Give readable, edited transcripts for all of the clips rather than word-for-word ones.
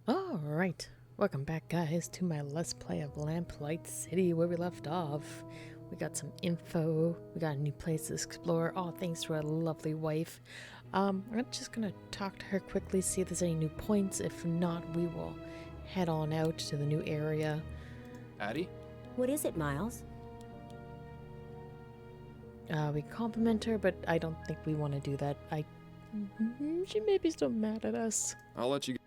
Alright, welcome back guys to my Let's Play of Lamplight City where we left off. We got some info, we got a new place to explore, all thanks to our lovely wife. I'm just gonna talk to her quickly, see if there's any new points. If not, we will head on out to the new area. Addie? What is it, Miles? We compliment her, but I don't think we want to do that. She may be still mad at us. I'll let you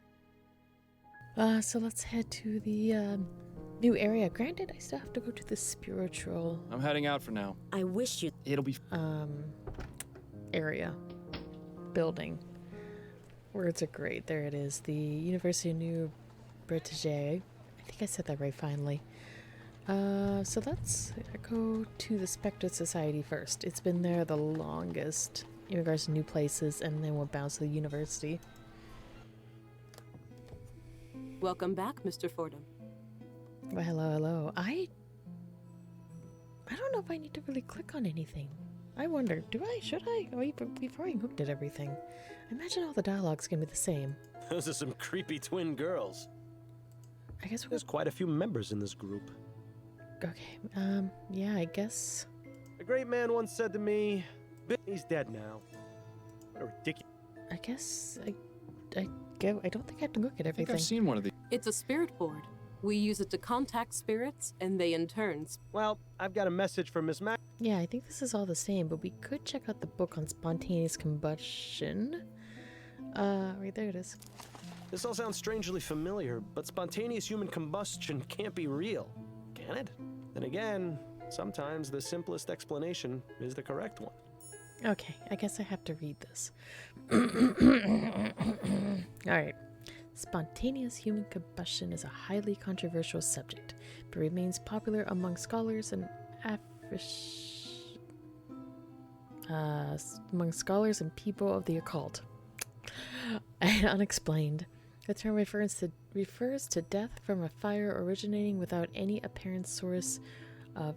So let's head to the new area. Granted, I still have to go to the spiritual I'm heading out for now. I wish you... It'll be... area. Building. Words are great. There it is. The University of New Bretagne. I think I said that right finally. So let's go to the Spectre Society first. It's been there the longest in regards to new places, and then we'll bounce to the university. Welcome back, Mr. Fordham. Well, hello. I don't know if I need to really click on anything. I wonder, should I? We've already looked at everything. I imagine all the dialogue's gonna be the same. Those are some creepy twin girls. I guess There's quite a few members in this group. okay, yeah, I guess. A great man once said to me, he's dead now. What a ridiculous... I guess I don't think I have to look at I think everything. I've seen one of these. It's a spirit board. We use it to contact spirits, and they in turn... Well, I've got a message from Miss Mac. Yeah, I think this is all the same, but we could check out the book on spontaneous combustion. Right there it is. This all sounds strangely familiar, but spontaneous human combustion can't be real, can it? Then again, sometimes the simplest explanation is the correct one. Okay, I guess I have to read this. Alright. Spontaneous human combustion is a highly controversial subject, but remains popular among scholars and people of the occult. And unexplained. The term refers to death from a fire originating without any apparent source of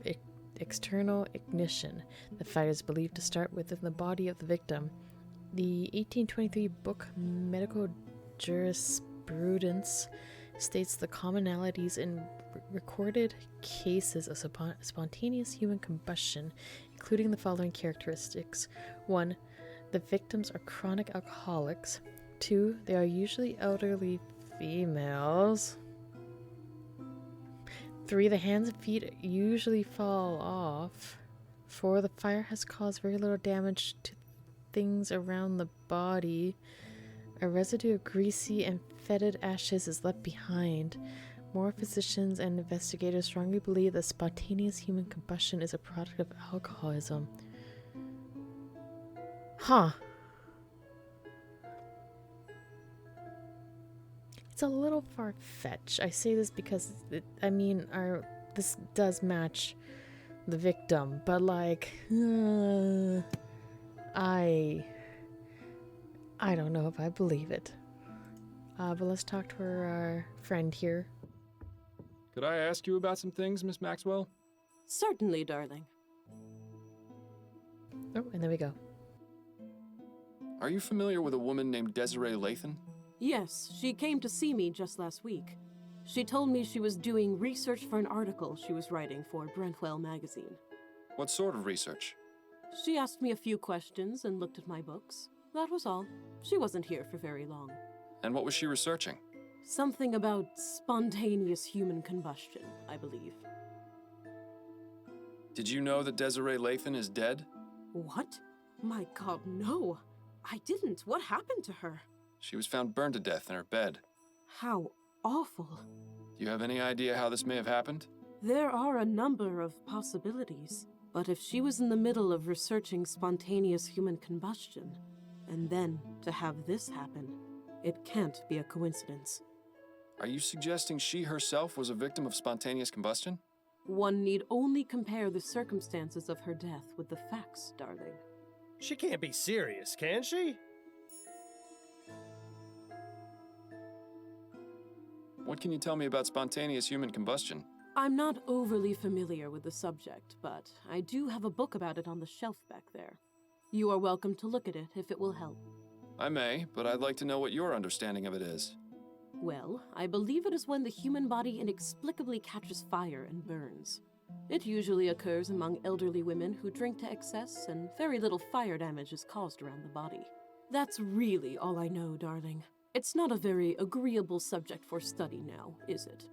external ignition. The fire is believed to start within the body of the victim. The 1823 book Medical Jurisprudence states the commonalities in recorded cases of spontaneous human combustion, including the following characteristics. 1. The victims are chronic alcoholics. 2. They are usually elderly females. 3. The hands and feet usually fall off. 4. The fire has caused very little damage to things around the body. A residue of greasy and fetid ashes is left behind. More physicians and investigators strongly believe that spontaneous human combustion is a product of alcoholism. Huh. It's a little far-fetched. I say this because, this does match the victim, but like, I don't know if I believe it. But let's talk to our friend here. Could I ask you about some things, Miss Maxwell? Certainly, darling. Oh, and there we go. Are you familiar with a woman named Desiree Lathan? Yes, she came to see me just last week. She told me she was doing research for an article she was writing for Brentwell magazine. What sort of research? She asked me a few questions and looked at my books. That was all. She wasn't here for very long. And what was she researching? Something about spontaneous human combustion, I believe. Did you know that Desiree Lathan is dead? What? My God, no. I didn't. What happened to her? She was found burned to death in her bed. How awful. Do you have any idea how this may have happened? There are a number of possibilities, but if she was in the middle of researching spontaneous human combustion, and then to have this happen, it can't be a coincidence. Are you suggesting she herself was a victim of spontaneous combustion? One need only compare the circumstances of her death with the facts, darling. She can't be serious, can she? What can you tell me about spontaneous human combustion? I'm not overly familiar with the subject, but I do have a book about it on the shelf back there. You are welcome to look at it if it will help. I may, but I'd like to know what your understanding of it is. Well, I believe it is when the human body inexplicably catches fire and burns. It usually occurs among elderly women who drink to excess, and very little fire damage is caused around the body. That's really all I know, darling. It's not a very agreeable subject for study now, is it?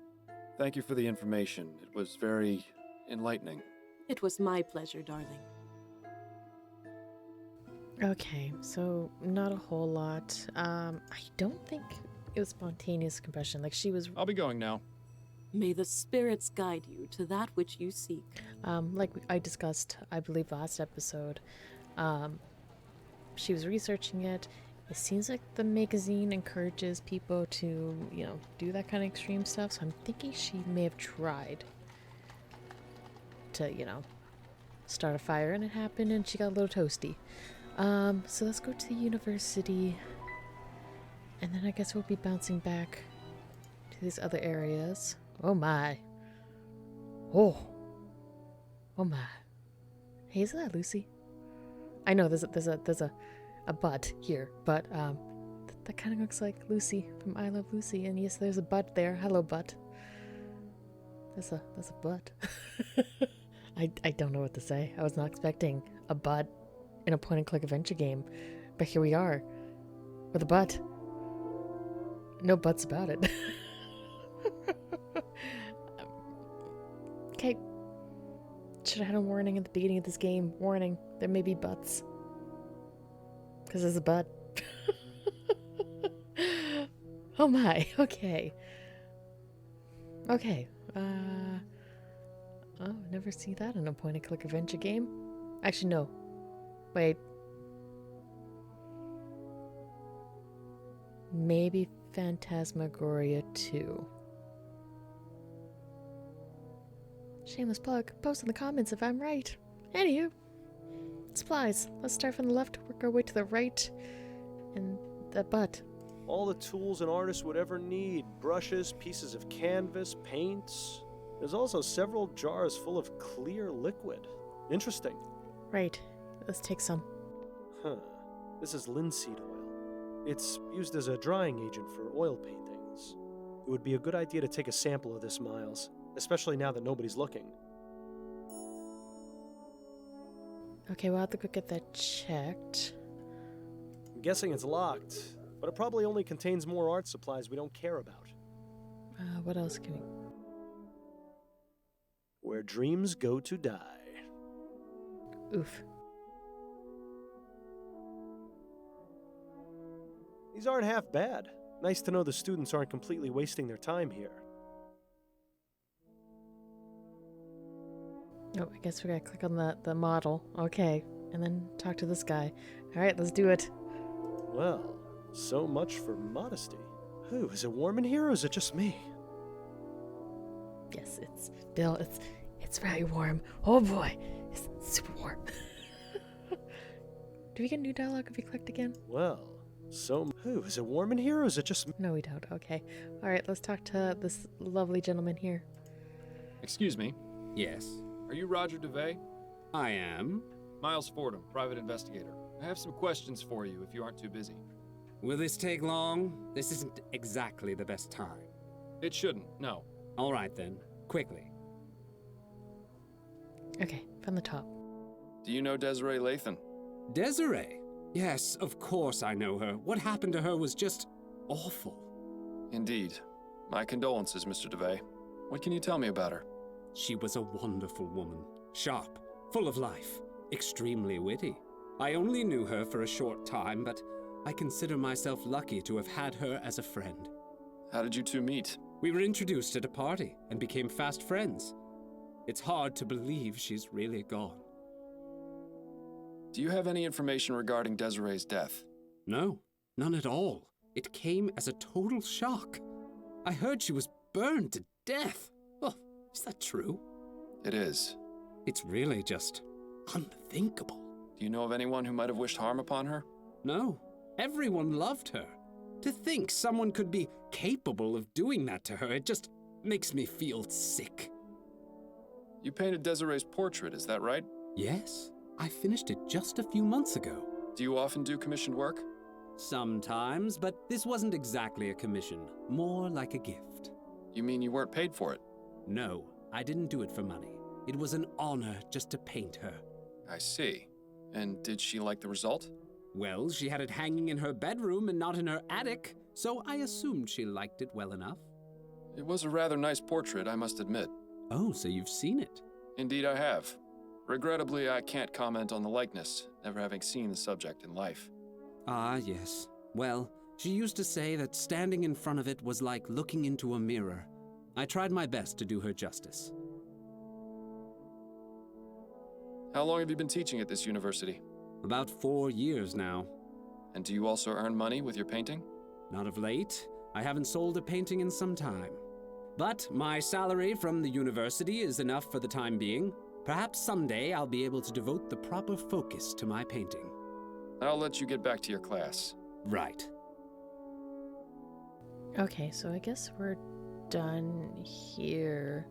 Thank you for the information. It was very enlightening. It was my pleasure, darling. Okay, so not a whole lot. I don't think it was spontaneous combustion. Like, she was, I'll be going now. May the spirits guide you to that which you seek. like I discussed, I believe, last episode. She was researching it. It seems like the magazine encourages people to, do that kind of extreme stuff. So I'm thinking she may have tried to, start a fire, and it happened, and she got a little toasty. So let's go to the university, and then I guess we'll be bouncing back to these other areas. Oh my. Oh my. Hey, isn't that Lucy? I know there's a butt here, but that kind of looks like Lucy from I Love Lucy. And yes, there's a butt there. Hello, butt. That's a butt. I don't know what to say. I was not expecting a butt in a point-and-click adventure game, but here we are with a butt. No buts about it. Okay. Should have had a warning at the beginning of this game. Warning, there may be butts. Because there's a butt. Oh my, okay. Okay. Oh, never see that in a point-and-click adventure game. Actually, no. Wait. Maybe Phantasmagoria 2. Shameless plug. Post in the comments if I'm right. Anywho. Supplies. Let's start from the left, work our way to the right. And the butt. All the tools an artist would ever need. Brushes, pieces of canvas, paints. There's also several jars full of clear liquid. Interesting. Right. Let's take some. Huh. This is linseed oil. It's used as a drying agent for oil paintings. It would be a good idea to take a sample of this, Miles. Especially now that nobody's looking. Okay, we'll have to go get that checked. I'm guessing it's locked, but it probably only contains more art supplies we don't care about. What else can we... Where dreams go to die. Oof. These aren't half bad. Nice to know the students aren't completely wasting their time here. Oh, I guess we gotta click on the model. Okay, and then talk to this guy. Alright, let's do it. Well, so much for modesty. Ooh, is it warm in here or is it just me? Yes, it's... Bill, it's very warm. Oh boy, it's super warm. Do we get new dialogue if we clicked again? Well, Ooh, is it warm in here or is it just me? No, we don't. Okay. Alright, let's talk to this lovely gentleman here. Excuse me. Yes, Are you Roger DeVay? I am. Miles Fordham, private investigator. I have some questions for you if you aren't too busy. Will this take long? This isn't exactly the best time. It shouldn't, no. All right then, quickly. Okay, from the top. Do you know Desiree Lathan? Desiree? Yes, of course I know her. What happened to her was just awful. Indeed. My condolences, Mr. DeVay. What can you tell me about her? She was a wonderful woman. Sharp, full of life, extremely witty. I only knew her for a short time, but I consider myself lucky to have had her as a friend. How did you two meet? We were introduced at a party and became fast friends. It's hard to believe she's really gone. Do you have any information regarding Desiree's death? No, none at all. It came as a total shock. I heard she was burned to death. Oh, is that true? It is. It's really just unthinkable. Do you know of anyone who might have wished harm upon her? No, everyone loved her. To think someone could be capable of doing that to her, it just makes me feel sick. You painted Desiree's portrait, is that right? Yes, I finished it just a few months ago. Do you often do commissioned work? Sometimes, but this wasn't exactly a commission. More like a gift. You mean you weren't paid for it? No, I didn't do it for money. It was an honor just to paint her. I see. And did she like the result? Well, she had it hanging in her bedroom and not in her attic, so I assumed she liked it well enough. It was a rather nice portrait, I must admit. Oh, so you've seen it? Indeed I have. Regrettably, I can't comment on the likeness, never having seen the subject in life. Ah, yes. Well, she used to say that standing in front of it was like looking into a mirror. I tried my best to do her justice. How long have you been teaching at this university? About 4 years now. And do you also earn money with your painting? Not of late. I haven't sold a painting in some time. But my salary from the university is enough for the time being. Perhaps someday I'll be able to devote the proper focus to my painting. I'll let you get back to your class. Right. Okay, so I guess we're done here.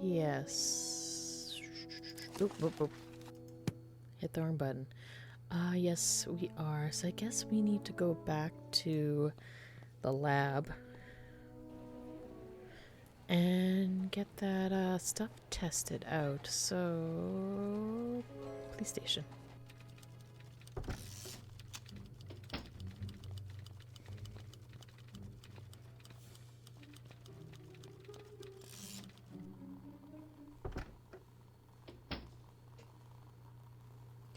Yes. Oop, oop, oop. Hit the wrong button. Yes, we are. So I guess we need to go back to the lab and get that stuff tested out. So, police station.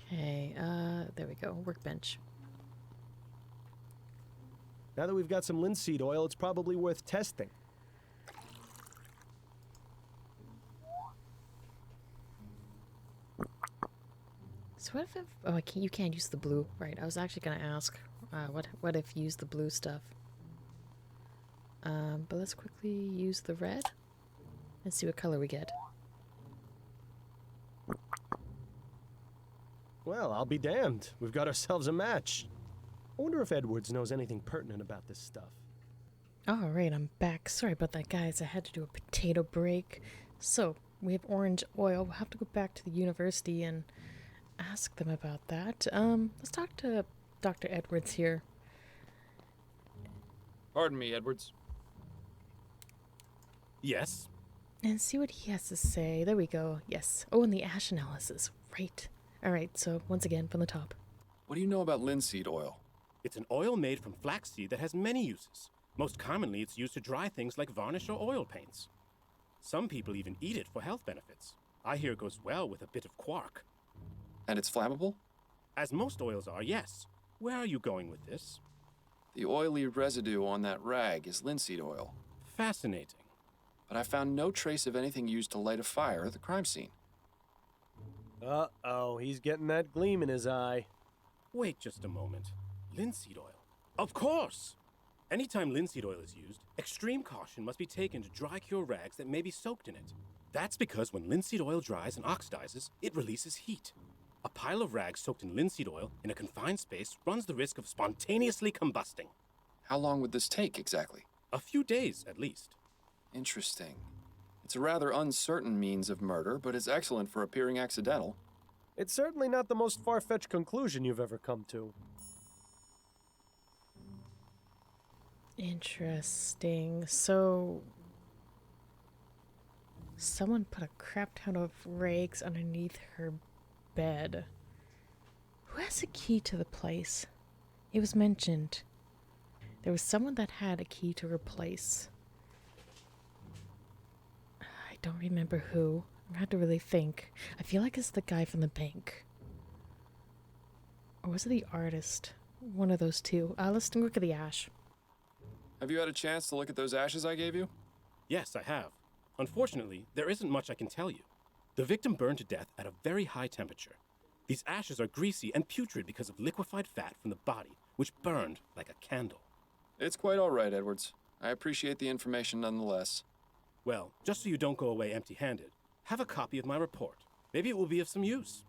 Okay, there we go. Workbench. Now that we've got some linseed oil, it's probably worth testing. So what if oh, you can't use the blue, right? I was actually gonna ask, what if you use the blue stuff? But let's quickly use the red and see what color we get. Well, I'll be damned. We've got ourselves a match. I wonder if Edwards knows anything pertinent about this stuff. All right, I'm back. Sorry about that, guys. I had to do a potato break. So, we have orange oil. We'll have to go back to the university and ask them about that. Let's talk to Dr. Edwards here. Pardon me, Edwards. Yes? And see what he has to say. There we go. Yes. Oh, and the ash analysis. Right. All right, so once again, from the top. What do you know about linseed oil? It's an oil made from flaxseed that has many uses. Most commonly, it's used to dry things like varnish or oil paints. Some people even eat it for health benefits. I hear it goes well with a bit of quark. And it's flammable? As most oils are, yes. Where are you going with this? The oily residue on that rag is linseed oil. Fascinating. But I found no trace of anything used to light a fire at the crime scene. Uh-oh, he's getting that gleam in his eye. Wait just a moment. Linseed oil? Of course! Anytime linseed oil is used, extreme caution must be taken to dry cure rags that may be soaked in it. That's because when linseed oil dries and oxidizes, it releases heat. A pile of rags soaked in linseed oil in a confined space runs the risk of spontaneously combusting. How long would this take exactly? A few days, at least. Interesting. It's a rather uncertain means of murder, but it's excellent for appearing accidental. It's certainly not the most far-fetched conclusion you've ever come to. Interesting. So, someone put a crap ton of rags underneath her bed. Who has a key to the place? It was mentioned. There was someone that had a key to her place. I don't remember who. I had to really think. I feel like it's the guy from the bank. Or was it the artist? One of those two. Let's look at the ash. Have you had a chance to look at those ashes I gave you? Yes, I have. Unfortunately, there isn't much I can tell you. The victim burned to death at a very high temperature. These ashes are greasy and putrid because of liquefied fat from the body, which burned like a candle. It's quite all right, Edwards. I appreciate the information nonetheless. Well, just so you don't go away empty-handed, have a copy of my report. Maybe it will be of some use.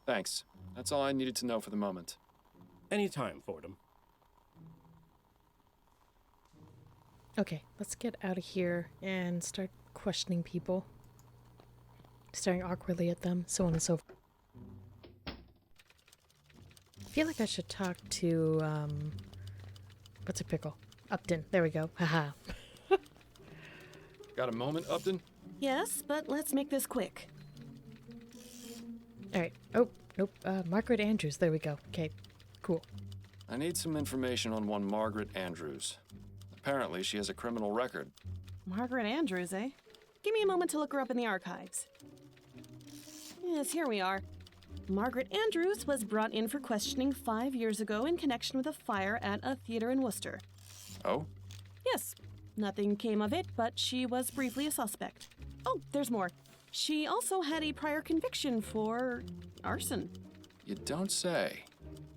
Thanks. That's all I needed to know for the moment. Anytime, Fordham. Okay, let's get out of here and start questioning people. Staring awkwardly at them, so on and so forth. feel like I should talk to, what's a pickle? Upton. There we go. Haha. Got a moment, Upton? Yes, but let's make this quick. Alright. Oh, nope. Margaret Andrews. There we go. Okay. Cool. I need some information on one Margaret Andrews. Apparently, she has a criminal record. Margaret Andrews, eh? Give me a moment to look her up in the archives. Yes, here we are. Margaret Andrews was brought in for questioning 5 years ago in connection with a fire at a theater in Worcester. Oh? Yes, nothing came of it, but she was briefly a suspect. Oh, there's more. She also had a prior conviction for arson. You don't say.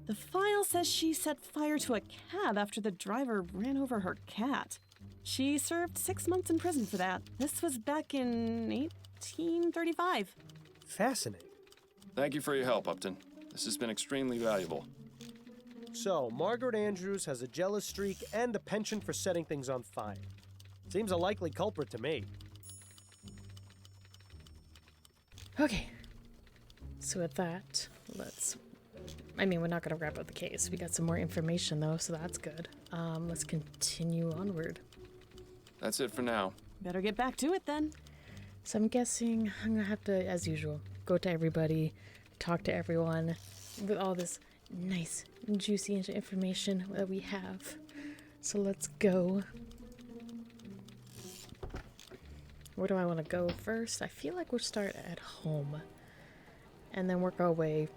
The file says she set fire to a cab after the driver ran over her cat. She served 6 months in prison for that. This was back in 1835. Fascinating. Thank you for your help, Upton. This has been extremely valuable. So, Margaret Andrews has a jealous streak and a penchant for setting things on fire. Seems a likely culprit to me. Okay. So with that, we're not going to wrap up the case. We got some more information, though, so that's good. Let's continue onward. That's it for now. Better get back to it then. So I'm guessing I'm going to have to, as usual, go to everybody, talk to everyone with all this nice, juicy information that we have. So let's go. Where do I want to go first? I feel like we'll start at home and then work our way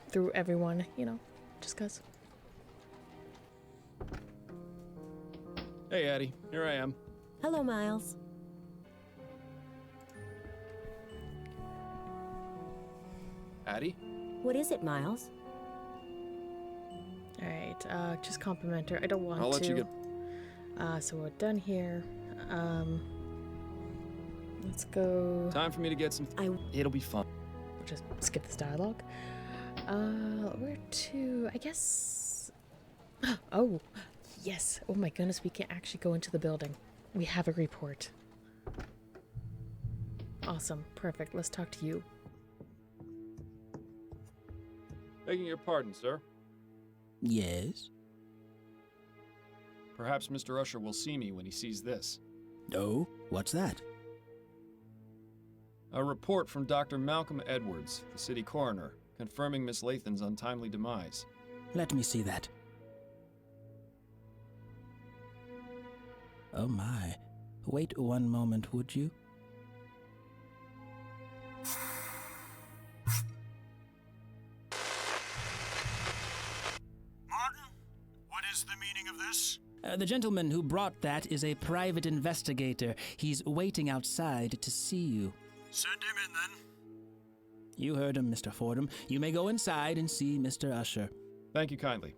through everyone, just cause. Hey, Addie. Here I am. Hello, Miles. Addie? What is it, Miles? Alright, just compliment her. I don't want to. I'll let you get... So we're done here. Let's go. Time for me to get some... It'll be fun. We'll just skip this dialogue. Where to? I guess. Oh, yes. Oh my goodness, we can actually go into the building. We have a report. Awesome. Perfect. Let's talk to you. Begging your pardon, sir. Yes? Perhaps Mr. Usher will see me when he sees this. Oh, what's that? A report from Dr. Malcolm Edwards, the city coroner, confirming Miss Lathan's untimely demise. Let me see that. Oh my. Wait one moment, would you? Martin, what is the meaning of this? The gentleman who brought that is a private investigator. He's waiting outside to see you. Send him in, then. You heard him, Mr. Fordham. You may go inside and see Mr. Usher. Thank you kindly.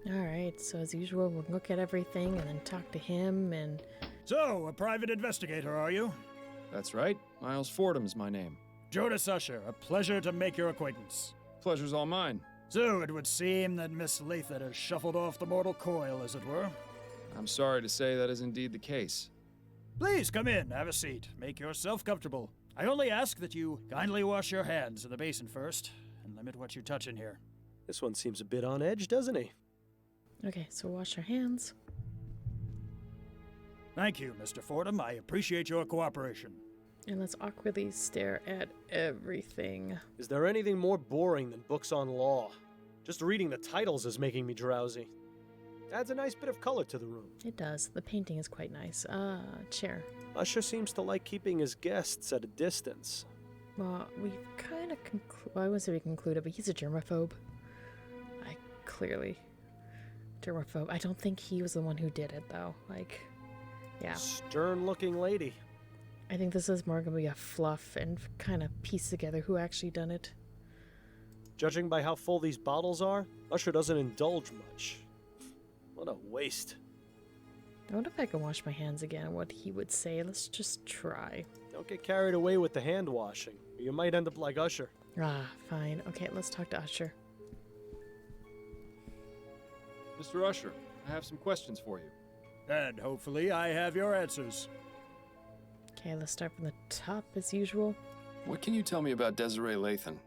Alright, so as usual, we'll look at everything and then talk to him and... So, a private investigator, are you? That's right. Miles Fordham is my name. Jonas Usher, a pleasure to make your acquaintance. Pleasure's all mine. So, it would seem that Miss Lathan has shuffled off the mortal coil, as it were. I'm sorry to say that is indeed the case. Please come in, have a seat. Make yourself comfortable. I only ask that you kindly wash your hands in the basin first, and limit what you touch in here. This one seems a bit on edge, doesn't he? Okay, so wash our hands. Thank you, Mr. Fordham. I appreciate your cooperation. And let's awkwardly stare at everything. Is there anything more boring than books on law? Just reading the titles is making me drowsy. Adds a nice bit of color to the room. It does. The painting is quite nice. Chair. Usher seems to like keeping his guests at a distance. Well, we've kind of well, I wouldn't say we concluded, but he's a germaphobe. Clearly. Germaphobe. I don't think he was the one who did it, though. Yeah. Stern-looking lady. I think this is more going to be a fluff and kind of piece together who actually done it. Judging by how full these bottles are, Usher doesn't indulge much. What a waste. I wonder if I can wash my hands again, what he would say. Let's just try. Don't get carried away with the hand washing, or you might end up like Usher. Fine. Okay, let's talk to Usher. Mr. Usher, I have some questions for you. And hopefully I have your answers. Okay, let's start from the top as usual. What can you tell me about Desiree Lathan?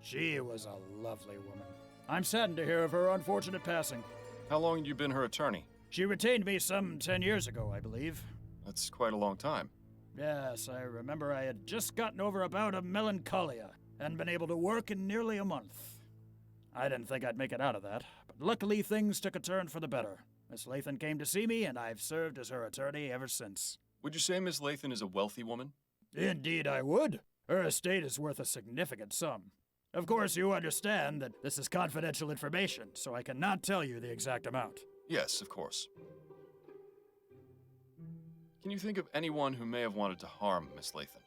She was a lovely woman. I'm saddened to hear of her unfortunate passing. How long had you been her attorney? She retained me some 10 years ago, I believe. That's quite a long time. Yes, I remember I had just gotten over a bout of melancholia and been able to work in nearly a month. I didn't think I'd make it out of that, but luckily things took a turn for the better. Miss Lathan came to see me, and I've served as her attorney ever since. Would you say Miss Lathan is a wealthy woman? Indeed I would. Her estate is worth a significant sum. Of course, you understand that this is confidential information, so I cannot tell you the exact amount. Yes, of course. Can you think of anyone who may have wanted to harm Miss Lathan?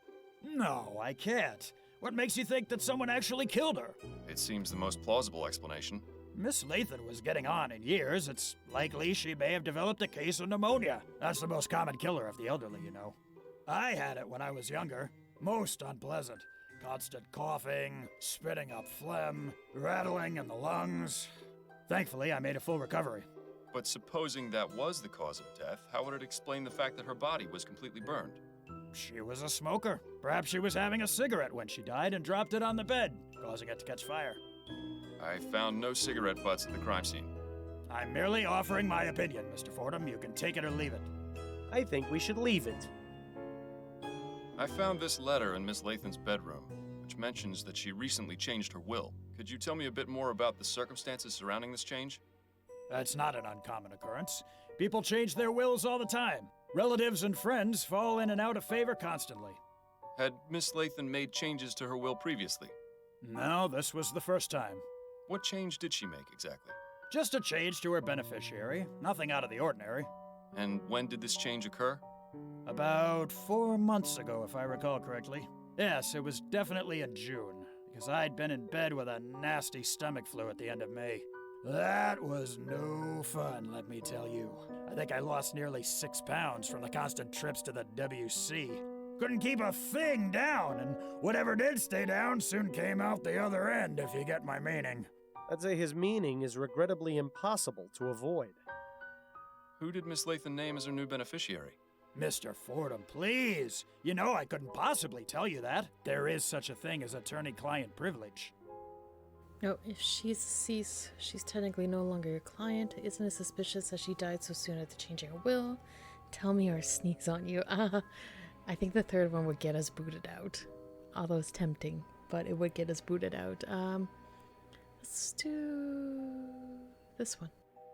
No, I can't. What makes you think that someone actually killed her? It seems the most plausible explanation. Miss Lathan was getting on in years. It's likely she may have developed a case of pneumonia. That's the most common killer of the elderly, you know. I had it when I was younger. Most unpleasant. Constant coughing, spitting up phlegm, rattling in the lungs. Thankfully, I made a full recovery. But supposing that was the cause of death, how would it explain the fact that her body was completely burned? She was a smoker. Perhaps she was having a cigarette when she died and dropped it on the bed, causing it to catch fire. I found no cigarette butts at the crime scene. I'm merely offering my opinion, Mr. Fordham. You can take it or leave it. I think we should leave it. I found this letter in Miss Lathan's bedroom, which mentions that she recently changed her will. Could you tell me a bit more about the circumstances surrounding this change? That's not an uncommon occurrence. People change their wills all the time. Relatives and friends fall in and out of favor constantly. Had Miss Lathan made changes to her will previously? No, this was the first time. What change did she make exactly? Just a change to her beneficiary. Nothing out of the ordinary. And when did this change occur? About 4 months ago, if I recall correctly. Yes, it was definitely in June, because I'd been in bed with a nasty stomach flu at the end of May. That was no fun, let me tell you. I think I lost nearly 6 pounds from the constant trips to the WC. Couldn't keep a thing down, and whatever did stay down soon came out the other end, if you get my meaning. I'd say his meaning is regrettably impossible to avoid. Who did Miss Lathan name as her new beneficiary? Mr. Fordham, please. You know I couldn't possibly tell you that. There is such a thing as attorney-client privilege. No, if she's deceased, she's technically no longer your client. Isn't it suspicious that she died so soon after changing her will? Tell me or sneaks on you. I think the third one would get us booted out. Although it's tempting, but it would get us booted out. Let's do this one.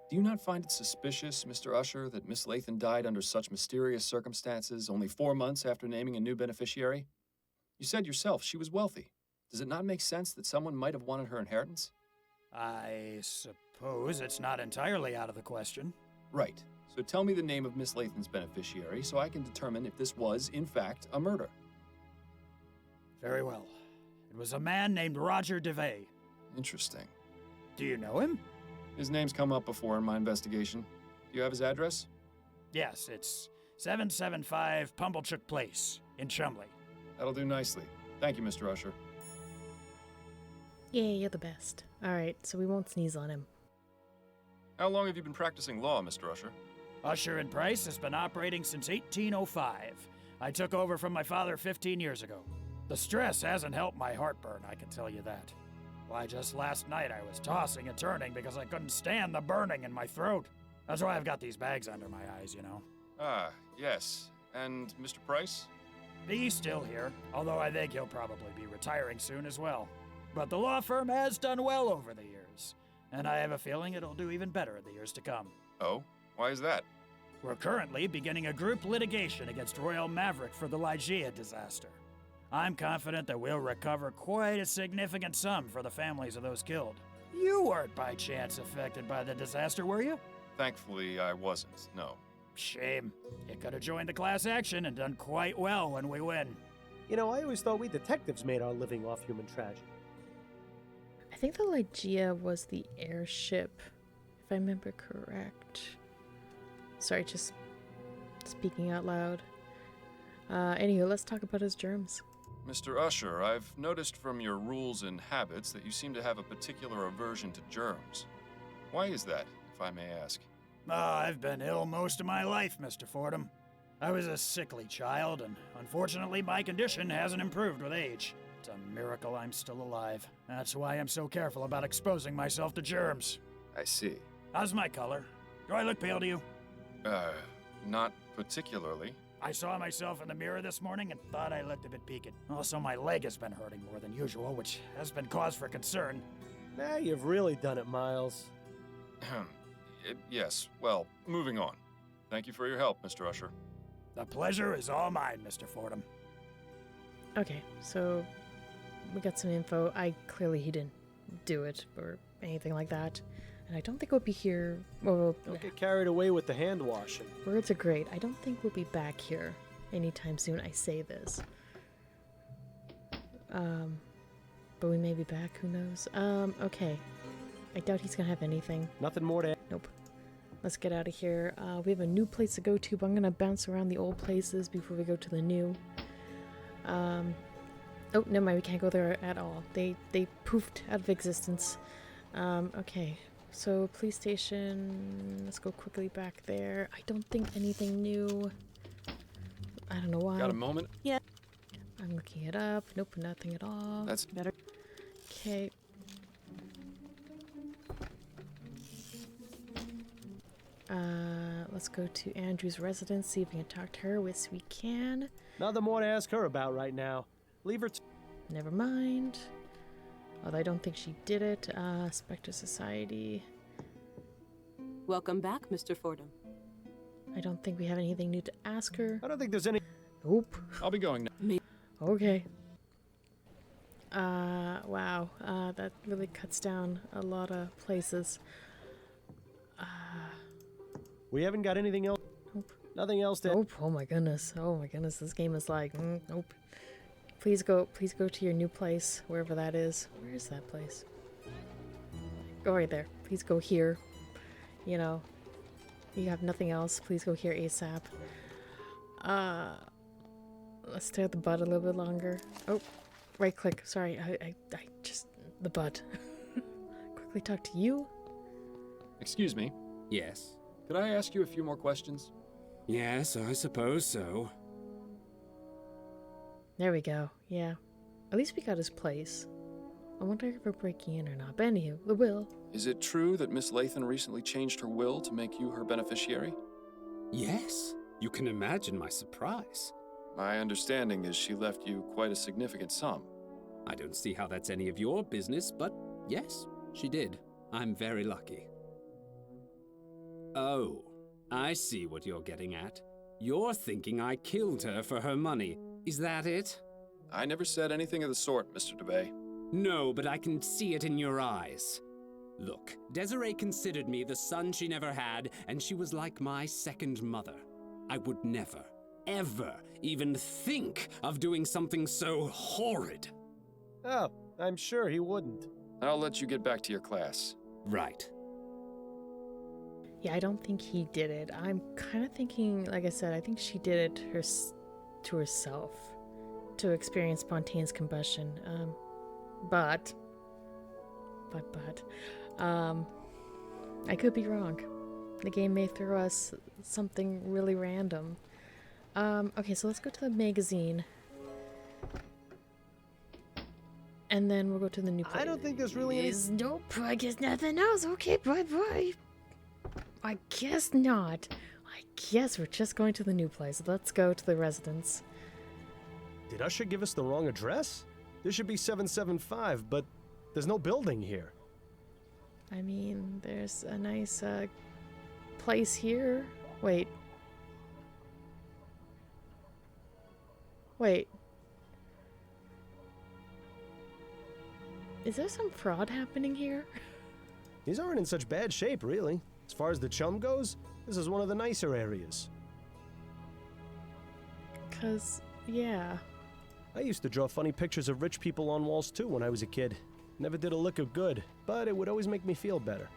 Do you not find it suspicious, Mr. Usher, that Miss Lathan died under such mysterious circumstances only 4 months after naming a new beneficiary? You said yourself she was wealthy. Does it not make sense that someone might have wanted her inheritance? I suppose it's not entirely out of the question. Right. So tell me the name of Miss Lathan's beneficiary so I can determine if this was, in fact, a murder. Very well. It was a man named Roger DeVay. Interesting. Do you know him? His name's come up before in my investigation. Do you have his address? Yes, it's 775 Pumblechook Place in Chumley. That'll do nicely. Thank you, Mr. Usher. Yay, you're the best. Alright, so we won't sneeze on him. How long have you been practicing law, Mr. Usher? Usher and Price has been operating since 1805. I took over from my father 15 years ago. The stress hasn't helped my heartburn, I can tell you that. Why, just last night I was tossing and turning because I couldn't stand the burning in my throat. That's why I've got these bags under my eyes, you know. Ah, yes. And Mr. Price? He's still here, although I think he'll probably be retiring soon as well. But the law firm has done well over the years, and I have a feeling it'll do even better in the years to come. Oh? Why is that? We're currently beginning a group litigation against Royal Maverick for the Lygia disaster. I'm confident that we'll recover quite a significant sum for the families of those killed. You weren't by chance affected by the disaster, were you? Thankfully, I wasn't, no. Shame. You could have joined the class action and done quite well when we win. You know, I always thought we detectives made our living off human tragedy. I think the Lygia was the airship, if I remember correct. Sorry, just speaking out loud. Anywho, let's talk about his germs. Mr. Usher, I've noticed from your rules and habits that you seem to have a particular aversion to germs. Why is that, if I may ask? I've been ill most of my life, Mr. Fordham. I was a sickly child, and unfortunately my condition hasn't improved with age. It's a miracle I'm still alive. That's why I'm so careful about exposing myself to germs. I see. How's my color? Do I look pale to you? Not particularly. I saw myself in the mirror this morning and thought I looked a bit peaked. Also, my leg has been hurting more than usual, which has been cause for concern. Now you've really done it, Miles. Yes, well, moving on. Thank you for your help, Mr. Usher. The pleasure is all mine, Mr. Fordham. Okay, so we got some info. He didn't do it or anything like that. And I don't think we'll be here. Well, Don't get carried away with the hand washing. words are great. I don't think we'll be back here anytime soon. I say this. But we may be back. Who knows? Okay. I doubt he's gonna have anything. Nothing more to add. Nope. Let's get out of here. We have a new place to go to, but I'm gonna bounce around the old places before we go to the new. Oh, never mind. We can't go there at all. They poofed out of existence. Okay. So, police station, let's go quickly back there. I don't think anything new. I don't know why. Got a moment? Yeah. I'm looking it up. Nope, nothing at all. That's Better. Okay. Let's go to Andrew's residence, see if we can talk to her. Yes, we can. Nothing more to ask her about right now. Leave her to... Never mind. Although I don't think she did it. Spectre Society. Welcome back, Mr. Fordham. I don't think we have anything new to ask her. I don't think there's any... Nope. I'll be going now. Okay. Wow. That really cuts down a lot of places. We haven't got anything else... Nope. Nothing else to... Nope. Oh my goodness. Oh my goodness. This game is like, nope. Please go to your new place, wherever that is. Where is that place? Go right there. Please go here. You know, you have nothing else. Please go here ASAP. Let's stay at the butt a little bit longer. Oh, right click. Sorry, I just, the butt. Quickly talk to you. Excuse me. Yes. Could I ask you a few more questions? Yes, I suppose so. There we go. Yeah. At least we got his place. I wonder if we're breaking in or not. But anywho, the will. Is it true that Miss Lathan recently changed her will to make you her beneficiary? Yes. You can imagine my surprise. My understanding is she left you quite a significant sum. I don't see how that's any of your business, but yes, she did. I'm very lucky. Oh, I see what you're getting at. You're thinking I killed her for her money. Is that it? I never said anything of the sort, Mr. DeBay. No, but I can see it in your eyes. Look, Desiree considered me the son she never had, and she was like my second mother. I would never, ever even think of doing something so horrid. Oh, I'm sure he wouldn't. I'll let you get back to your class. Right. Yeah, I don't think he did it. I'm kind of thinking, like I said, I think she did it to herself to experience spontaneous combustion. But I could be wrong. The game may throw us something really random. Okay, so let's go to the magazine. And then we'll go to the new place. I don't think there's really any... Nope, I guess nothing else. Okay, bye-bye. I guess not. I guess we're just going to the new place. Let's go to the residence. Did Usher give us the wrong address? This should be 775, but there's no building here. I mean, there's a nice place here. Wait. Is there some fraud happening here? These aren't in such bad shape, really. As far as the chum goes, this is one of the nicer areas. 'Cause, yeah. I used to draw funny pictures of rich people on walls too when I was a kid. Never did a lick of good, but it would always make me feel better.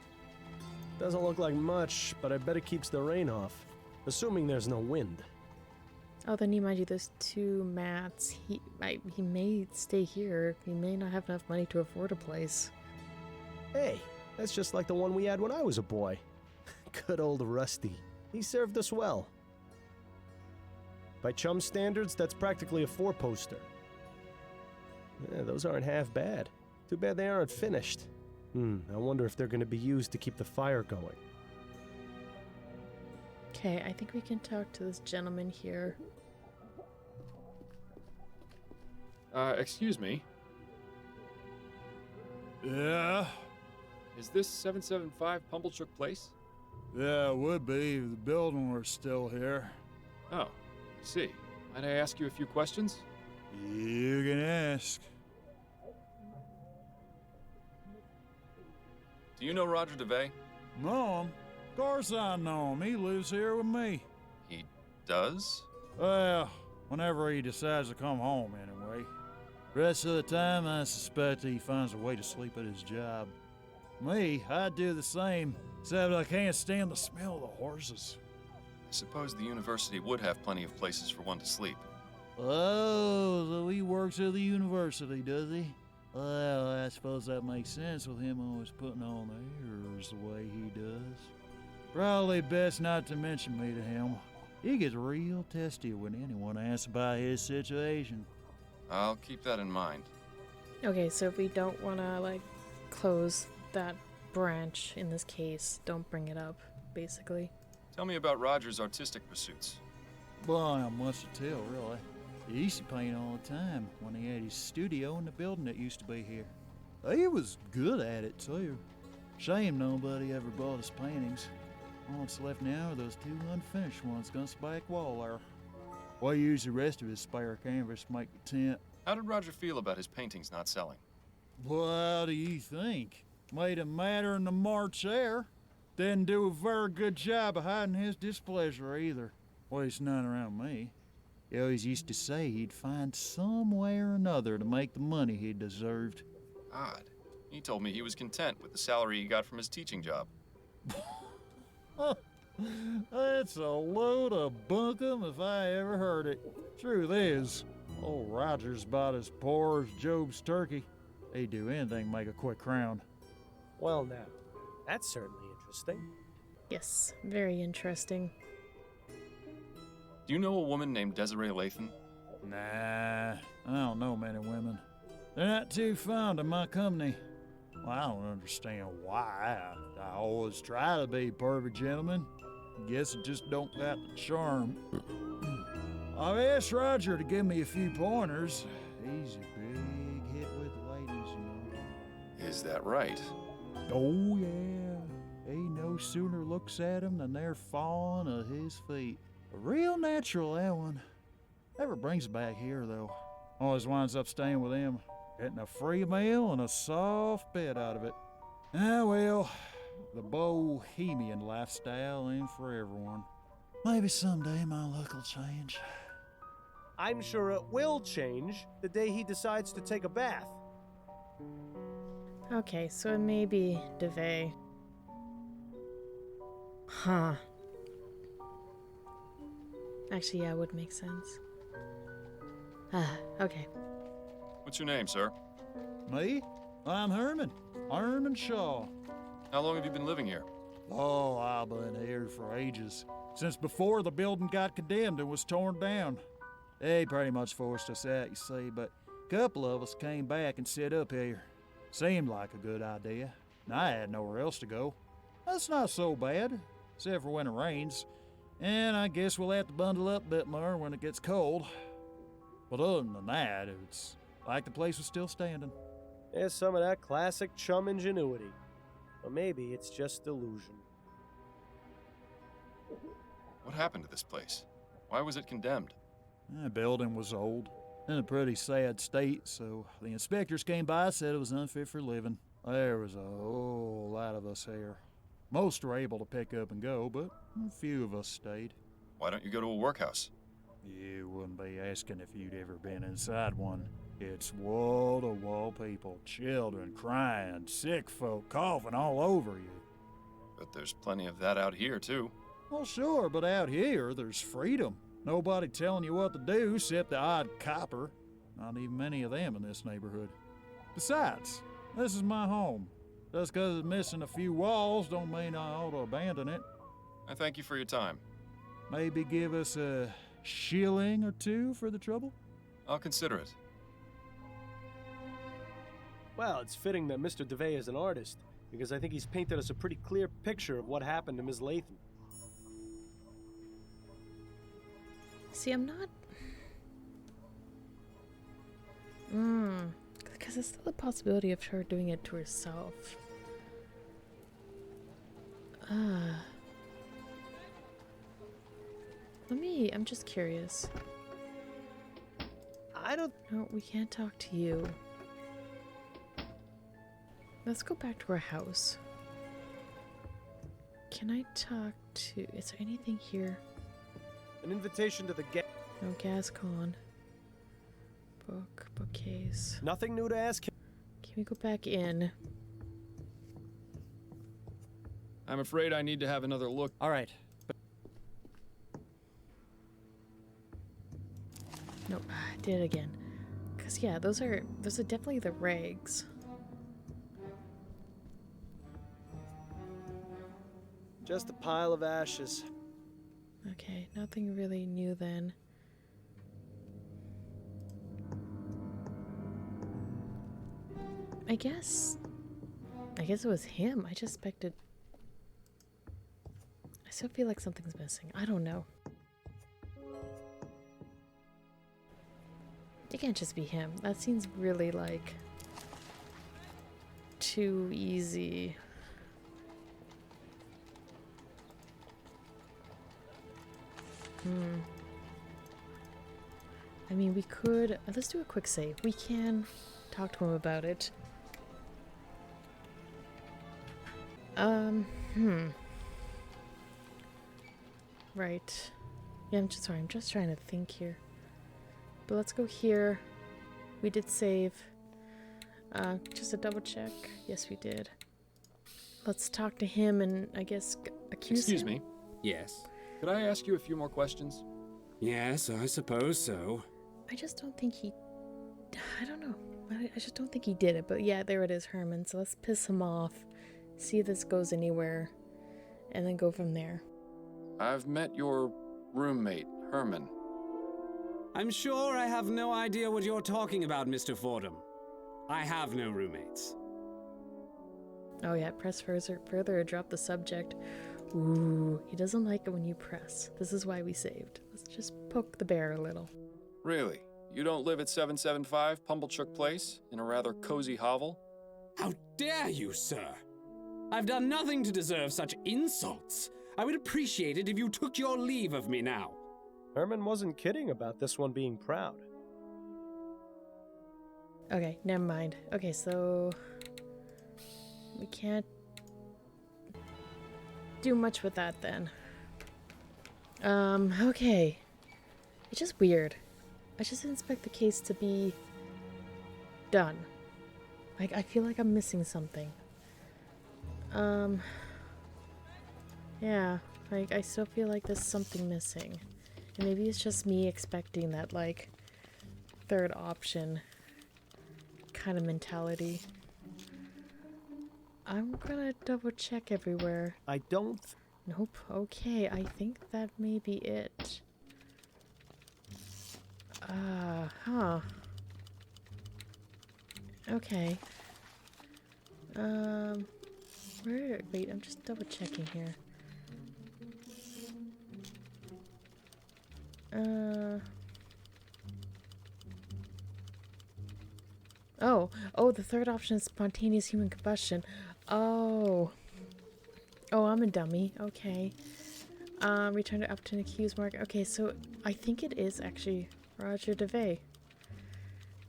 Doesn't look like much, but I bet it keeps the rain off. Assuming there's no wind. Oh, then you mind you, those two mats. He may stay here. He may not have enough money to afford a place. Hey, that's just like the one we had when I was a boy. Good old Rusty. He served us well. By chum standards, that's practically a four-poster. Yeah, those aren't half bad. Too bad they aren't finished. I wonder if they're going to be used to keep the fire going. Okay, I think we can talk to this gentleman here. Excuse me. Yeah? Is this 775 Pumblechook Place? Yeah, it would be if the building were still here. Oh, I see. Might I ask you a few questions? You can ask. Do you know Roger DeVay? Know him? Of course I know him. He lives here with me. He does? Well, whenever he decides to come home, anyway. Rest of the time, I suspect he finds a way to sleep at his job. Me, I'd do the same, except I can't stand the smell of the horses. I suppose the university would have plenty of places for one to sleep. Oh, so he works at the university, does he? Well, I suppose that makes sense with him always putting on airs the way he does. Probably best not to mention me to him. He gets real testy when anyone asks about his situation. I'll keep that in mind. Okay, so if we don't want to, like, close that branch in this case, don't bring it up, basically. Tell me about Roger's artistic pursuits. Well, not much to tell, really. He used to paint all the time when he had his studio in the building that used to be here. He was good at it, too. Shame nobody ever bought his paintings. All that's left now are those 2 unfinished ones against the back wall there. We used the rest of his spare canvas to make the tent. How did Roger feel about his paintings not selling? What do you think? Made him madder than the March air. Didn't do a very good job of hiding his displeasure either. At least none around me. He always used to say he'd find some way or another to make the money he deserved. Odd. He told me he was content with the salary he got from his teaching job. That's a load of bunkum if I ever heard it. Truth is, old Roger's about as poor as Job's turkey. He'd do anything to make a quick crown. Well, now, that's certainly interesting. Yes, very interesting. Do you know a woman named Desiree Lathan? Nah, I don't know many women. They're not too fond of my company. Well, I don't understand why. I always try to be a perfect gentleman. Guess it just don't got the charm. I've asked Roger to give me a few pointers. He's a big hit with ladies, you know. Is that right? Oh, yeah. He no sooner looks at them than they're falling at his feet. Real natural, that one. Never brings it back here, though. Always winds up staying with him, getting a free meal and a soft bed out of it. Ah, well, the bohemian lifestyle ain't for everyone. Maybe someday my luck will change. I'm sure it will change the day he decides to take a bath. Okay, so it may be DeVay. Huh. Actually, yeah, it would make sense. Okay. What's your name, sir? Me? I'm Herman. Herman Shaw. How long have you been living here? Oh, I've been here for ages. Since before the building got condemned and was torn down. They pretty much forced us out, you see, but a couple of us came back and set up here. Seemed like a good idea, and I had nowhere else to go. That's not so bad, except for when it rains. And I guess we'll have to bundle up a bit more when it gets cold. But other than that, it's like the place was still standing. There's some of that classic chum ingenuity. Or maybe it's just delusion. What happened to this place? Why was it condemned? The building was old, in a pretty sad state, so the inspectors came by and said it was unfit for living. There was a whole lot of us here. Most were able to pick up and go, but a few of us stayed. Why don't you go to a workhouse? You wouldn't be asking if you'd ever been inside one. It's wall-to-wall people, children crying, sick folk coughing all over you. But there's plenty of that out here, too. Well, sure, but out here, there's freedom. Nobody telling you what to do except the odd copper. Not even many of them in this neighborhood. Besides, this is my home. Just because it's missing a few walls don't mean I ought to abandon it. I thank you for your time. Maybe give us a shilling or two for the trouble? I'll consider it. Well, it's fitting that Mr. DeVay is an artist, because I think he's painted us a pretty clear picture of what happened to Ms. Latham. See, I'm not... Because there's still the possibility of her doing it to herself. I'm just curious. No, we can't talk to you. Let's go back to our house. Can I talk to... Is there anything here? An invitation to the No, gas con. Bookcase. Nothing new to ask him. Can we go back in? I'm afraid I need to have another look. All right. No, I did it again. Cause yeah, those are definitely the rags. Just a pile of ashes. Okay, nothing really new then. I guess it was him. I just expected... I still feel like something's missing. I don't know. It can't just be him. That seems really, like, too easy. I mean, we could... let's do a quick save. We can talk to him about it. Right. Yeah, I'm just trying to think here. But let's go here. We did save. Just a double check. Yes, we did. Let's talk to him and, I guess, accuse him? Excuse me. Yes. Could I ask you a few more questions? Yes, I suppose so. I just don't think he... I don't know. I just don't think he did it. But yeah, there it is, Herman. So let's piss him off. See if this goes anywhere. And then go from there. I've met your roommate, Herman. I'm sure I have no idea what you're talking about, Mr. Fordham. I have no roommates. Oh yeah, press further or drop the subject. Ooh, he doesn't like it when you press. This is why we saved. Let's just poke the bear a little. Really? You don't live at 775 Pumblechook Place, in a rather cozy hovel? How dare you, sir? I've done nothing to deserve such insults. I would appreciate it if you took your leave of me now. Herman wasn't kidding about this one being proud. Okay, never mind. Okay, so... we can't do much with that then. Okay. It's just weird. I just didn't expect the case to be done. Like, I feel like I'm missing something. Yeah, like, I still feel like there's something missing. And maybe it's just me expecting that, like, third option kind of mentality. I'm gonna double check everywhere. I don't... Nope. Okay, I think that may be it. Huh. Okay. Wait, I'm just double checking here. Oh, the third option is spontaneous human combustion. Oh, I'm a dummy. Okay. Return to up to an accused marker. Okay, so I think it is actually Roger DeVay.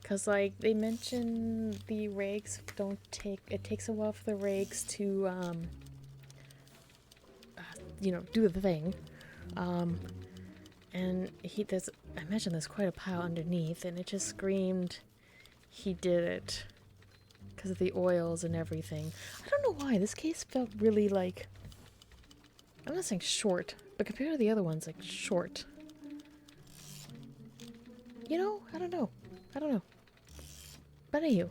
Because, like, they mention the rags don't take... It takes a while for the rags to, you know, do the thing. And there's... I imagine there's quite a pile underneath, and it just screamed he did it. Because of the oils and everything. I don't know why. This case felt really, like... I'm not saying short, but compared to the other ones, like, short. You know? I don't know. But anywho,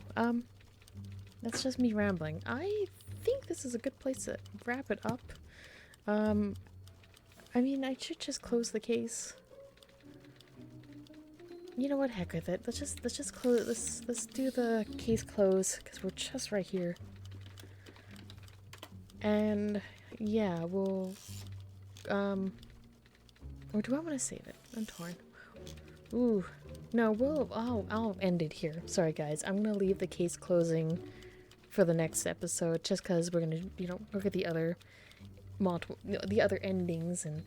that's just me rambling. I think this is a good place to wrap it up. I mean, I should just close the case. You know what? Heck with it. Let's just close. Let's do the case close because we're just right here. And yeah, we'll or do I want to save it? I'm torn. Ooh, no. I'll end it here. Sorry guys. I'm gonna leave the case closing for the next episode just because we're gonna look at the other endings and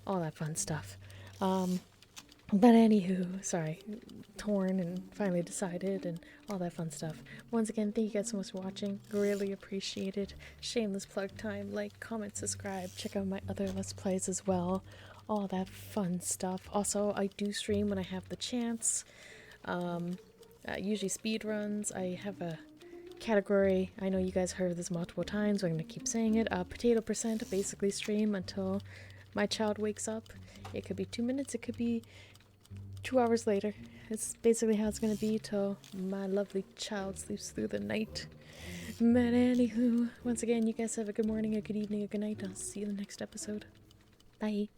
all that fun stuff. But anywho, sorry, torn and finally decided and all that fun stuff. Once again, thank you guys so much for watching. Really appreciate it. Shameless plug time. Like, comment, subscribe. Check out my other Let's Plays as well. All that fun stuff. Also, I do stream when I have the chance. Usually speed runs. I have a category. I know you guys heard this multiple times. I'm going to keep saying it. Potato %, basically stream until my child wakes up. It could be 2 minutes. It could be 2 hours later. It's basically how it's gonna be till my lovely child sleeps through the night. But anywho, once again, you guys have a good morning, a good evening, a good night. I'll see you in the next episode. Bye.